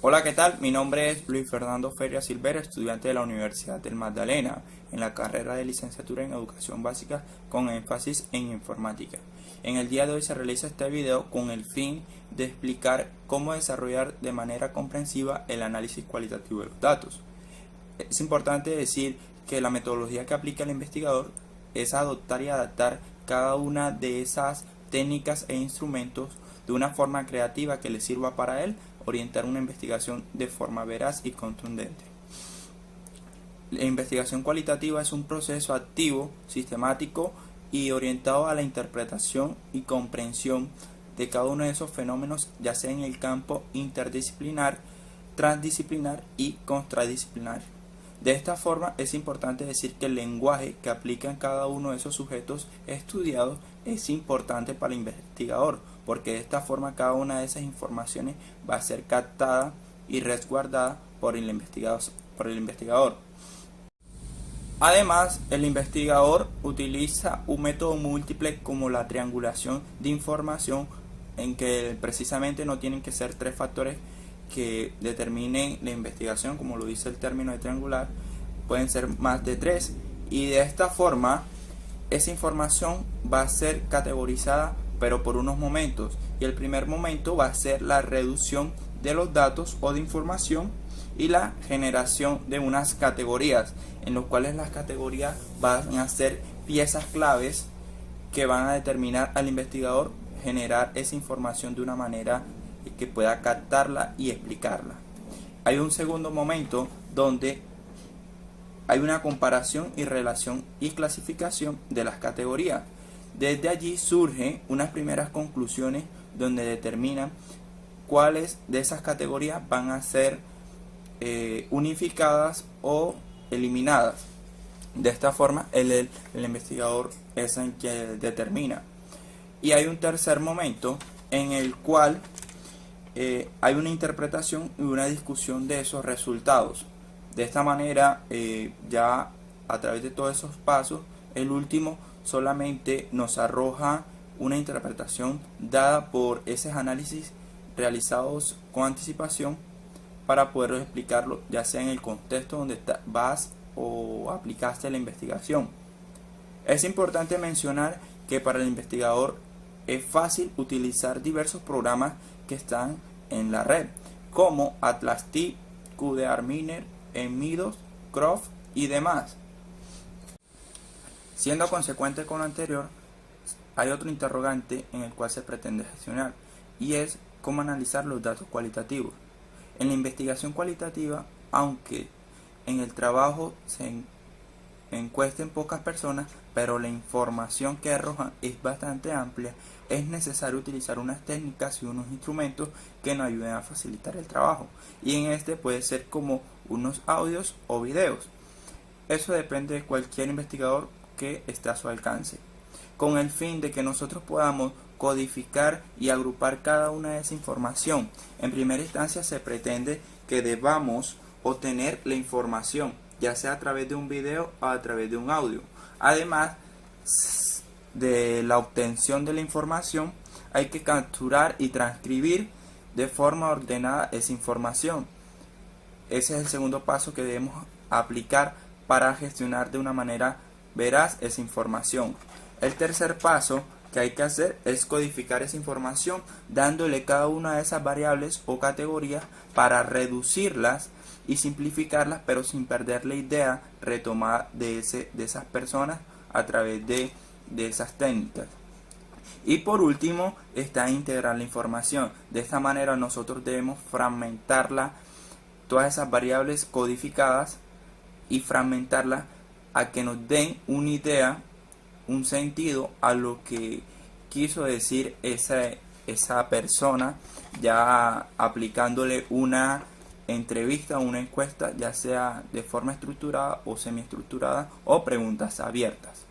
Hola, ¿qué tal? Mi nombre es Luis Fernando Feria Silvera, estudiante de la Universidad del Magdalena, en la carrera de licenciatura en Educación Básica con énfasis en Informática. En el día de hoy se realiza este video con el fin de explicar cómo desarrollar de manera comprensiva el análisis cualitativo de los datos. Es importante decir que la metodología que aplica el investigador es adoptar y adaptar cada una de esas técnicas e instrumentos de una forma creativa que le sirva para él orientar una investigación de forma veraz y contundente. La investigación cualitativa es un proceso activo, sistemático y orientado a la interpretación y comprensión de cada uno de esos fenómenos, ya sea en el campo interdisciplinar, transdisciplinar y contradisciplinar. De esta forma es importante decir que el lenguaje que aplica en cada uno de esos sujetos estudiados es importante para el investigador, porque de esta forma cada una de esas informaciones va a ser captada y resguardada por el investigador. Además, el investigador utiliza un método múltiple como la triangulación de información, en que precisamente no tienen que ser tres factores que determinen la investigación, como lo dice el término de triangular, pueden ser más de tres, y de esta forma esa información va a ser categorizada pero por unos momentos, y el primer momento va a ser la reducción de los datos o de información y la generación de unas categorías, en los cuales las categorías van a ser piezas claves que van a determinar al investigador generar esa información de una manera que pueda captarla y explicarla. Hay un segundo momento donde hay una comparación y relación y clasificación de las categorías. Desde allí surgen unas primeras conclusiones donde determinan cuáles de esas categorías van a ser unificadas o eliminadas. De esta forma el investigador es el que determina. Y hay un tercer momento en el cual hay una interpretación y una discusión de esos resultados. De esta manera, ya a través de todos esos pasos, el último solamente nos arroja una interpretación dada por esos análisis realizados con anticipación para poder explicarlo, ya sea en el contexto donde vas o aplicaste la investigación. Es importante mencionar que para el investigador es fácil utilizar diversos programas que están en la red, como AtlasT, QDarMiner, Emidos, Croft y demás. Siendo consecuente con lo anterior, hay otro interrogante en el cual se pretende gestionar, y es cómo analizar los datos cualitativos. En la investigación cualitativa, aunque en el trabajo se encuesten pocas personas, pero la información que arrojan es bastante amplia, es necesario utilizar unas técnicas y unos instrumentos que nos ayuden a facilitar el trabajo, y en este puede ser como unos audios o videos. Eso depende de cualquier investigador que esté a su alcance, con el fin de que nosotros podamos codificar y agrupar cada una de esa información. En primera instancia se pretende que debamos obtener la información, ya sea a través de un video o a través de un audio. Además de la obtención de la información, hay que capturar y transcribir de forma ordenada esa información. Ese es el segundo paso que debemos aplicar para gestionar de una manera veraz esa información. El tercer paso que hay que hacer es codificar esa información, dándole cada una de esas variables o categorías para reducirlas y simplificarlas, pero sin perder la idea retomada de esas personas a través de esas técnicas. Y por último está integrar la información. De esta manera nosotros debemos fragmentarla, todas esas variables codificadas, y fragmentarlas a que nos den una idea, un sentido a lo que quiso decir esa persona, ya aplicándole una entrevista o una encuesta, ya sea de forma estructurada o semiestructurada, o preguntas abiertas.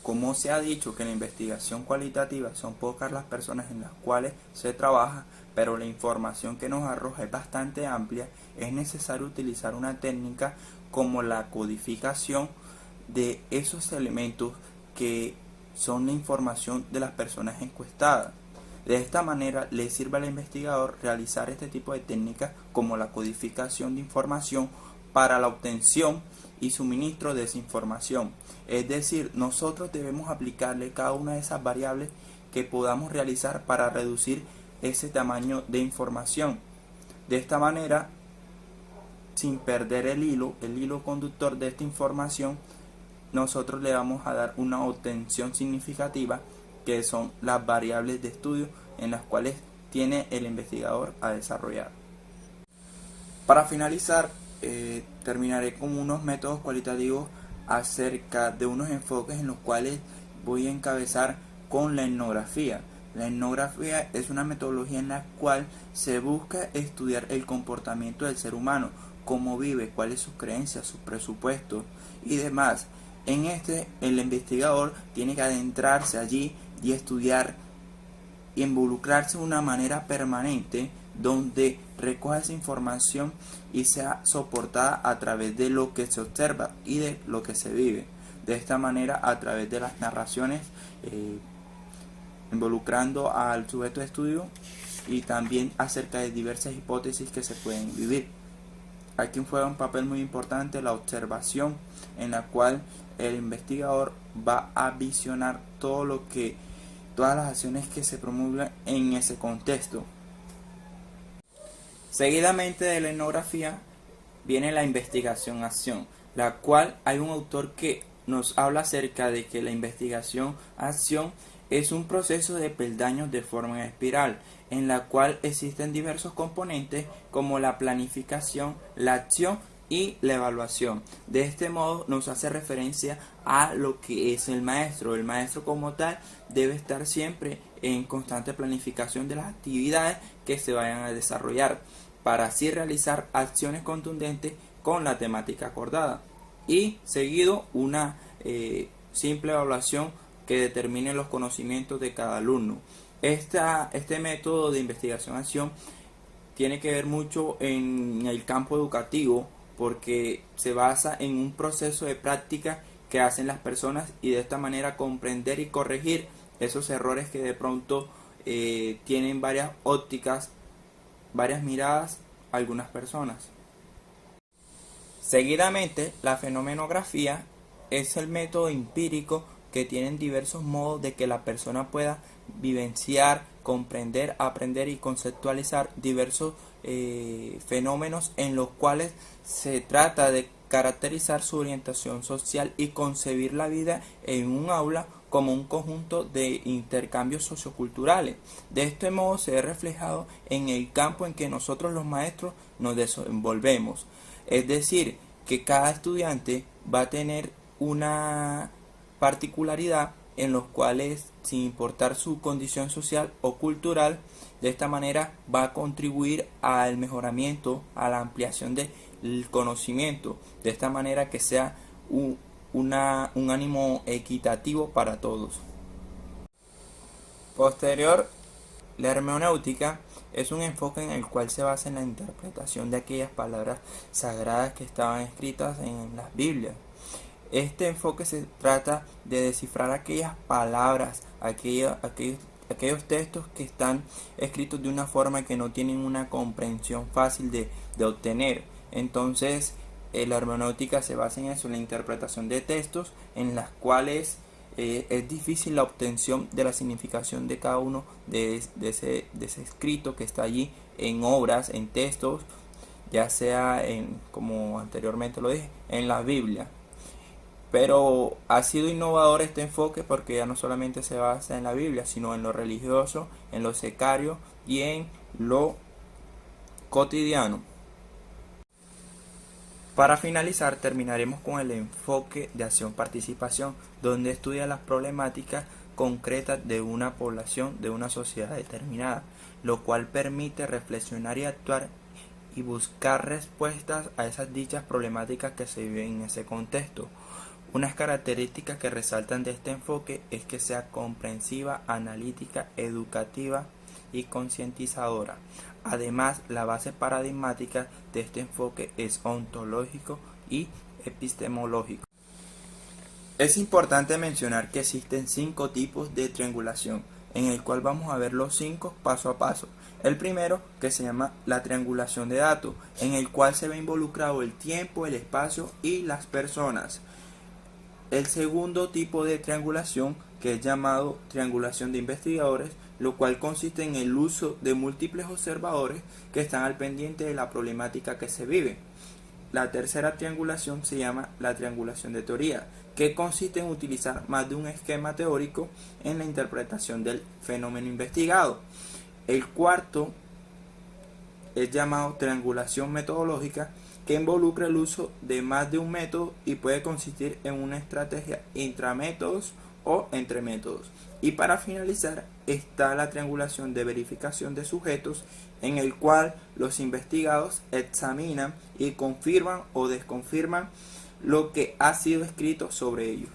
Como se ha dicho que en la investigación cualitativa son pocas las personas en las cuales se trabaja, pero la información que nos arroja es bastante amplia, es necesario utilizar una técnica como la codificación de esos elementos que son la información de las personas encuestadas. De esta manera le sirve al investigador realizar este tipo de técnicas como la codificación de información para la obtención y suministro de esa información. Es decir, nosotros debemos aplicarle cada una de esas variables que podamos realizar para reducir ese tamaño de información. De esta manera, sin perder el hilo conductor de esta información, nosotros le vamos a dar una obtención significativa, que son las variables de estudio en las cuales tiene el investigador a desarrollar. Para finalizar, terminaré con unos métodos cualitativos acerca de unos enfoques en los cuales voy a encabezar con la etnografía. La etnografía es una metodología en la cual se busca estudiar el comportamiento del ser humano, cómo vive, cuáles sus creencias, sus presupuestos y demás. En el investigador tiene que adentrarse allí y estudiar y involucrarse de una manera permanente, donde recoja esa información y sea soportada a través de lo que se observa y de lo que se vive. De esta manera, a través de las narraciones, involucrando al sujeto de estudio y también acerca de diversas hipótesis que se pueden vivir. Aquí juega un papel muy importante la observación, en la cual el investigador va a visionar todas las acciones que se promulgan en ese contexto. Seguidamente de la etnografía viene la investigación-acción, la cual hay un autor que nos habla acerca de que la investigación-acción es un proceso de peldaños de forma en espiral, en la cual existen diversos componentes como la planificación, la acción y la evaluación. De este modo nos hace referencia a lo que es el maestro. El maestro como tal debe estar siempre en constante planificación de las actividades que se vayan a desarrollar, para así realizar acciones contundentes con la temática acordada, y seguido una simple evaluación que determine los conocimientos de cada alumno. Este método de investigación-acción tiene que ver mucho en el campo educativo, porque se basa en un proceso de práctica que hacen las personas, y de esta manera comprender y corregir esos errores que de pronto tienen varias ópticas, varias miradas algunas personas. Seguidamente, la fenomenografía es el método empírico que tienen diversos modos de que la persona pueda vivenciar, comprender, aprender y conceptualizar diversos fenómenos, en los cuales se trata de caracterizar su orientación social y concebir la vida en un aula como un conjunto de intercambios socioculturales. De este modo se ve reflejado en el campo en que nosotros los maestros nos desenvolvemos. Es decir, que cada estudiante va a tener una particularidad en los cuales, sin importar su condición social o cultural, de esta manera va a contribuir al mejoramiento, a la ampliación del conocimiento, de esta manera que sea un ánimo equitativo para todos. Posterior, la hermenéutica es un enfoque en el cual se basa en la interpretación de aquellas palabras sagradas que estaban escritas en las Biblias. Este enfoque se trata de descifrar aquellas palabras, aquellos textos que están escritos de una forma que no tienen una comprensión fácil de obtener. Entonces, la hermenéutica se basa en eso, en la interpretación de textos en las cuales es difícil la obtención de la significación de cada uno de ese escrito que está allí en obras, en textos, ya sea como anteriormente lo dije, en la Biblia. Pero ha sido innovador este enfoque, porque ya no solamente se basa en la Biblia, sino en lo religioso, en lo secario y en lo cotidiano. Para finalizar, terminaremos con el enfoque de acción-participación, donde estudia las problemáticas concretas de una población, de una sociedad determinada, lo cual permite reflexionar y actuar y buscar respuestas a esas dichas problemáticas que se viven en ese contexto. Unas características que resaltan de este enfoque es que sea comprensiva, analítica, educativa y concientizadora. Además, la base paradigmática de este enfoque es ontológico y epistemológico. Es importante mencionar que existen 5 tipos de triangulación. en el cual vamos a ver los 5 paso a paso. El primero, que se llama la triangulación de datos, en el cual se ve involucrado el tiempo, el espacio y las personas. El segundo tipo de triangulación, que es llamado triangulación de investigadores, lo cual consiste en el uso de múltiples observadores que están al pendiente de la problemática que se vive. La tercera triangulación se llama la triangulación de teoría, que consiste en utilizar más de un esquema teórico en la interpretación del fenómeno investigado. El cuarto es llamado triangulación metodológica, que involucra el uso de más de un método y puede consistir en una estrategia intramétodos o entre métodos. Y para finalizar está la triangulación de verificación de sujetos, en el cual los investigados examinan y confirman o desconfirman lo que ha sido escrito sobre ellos.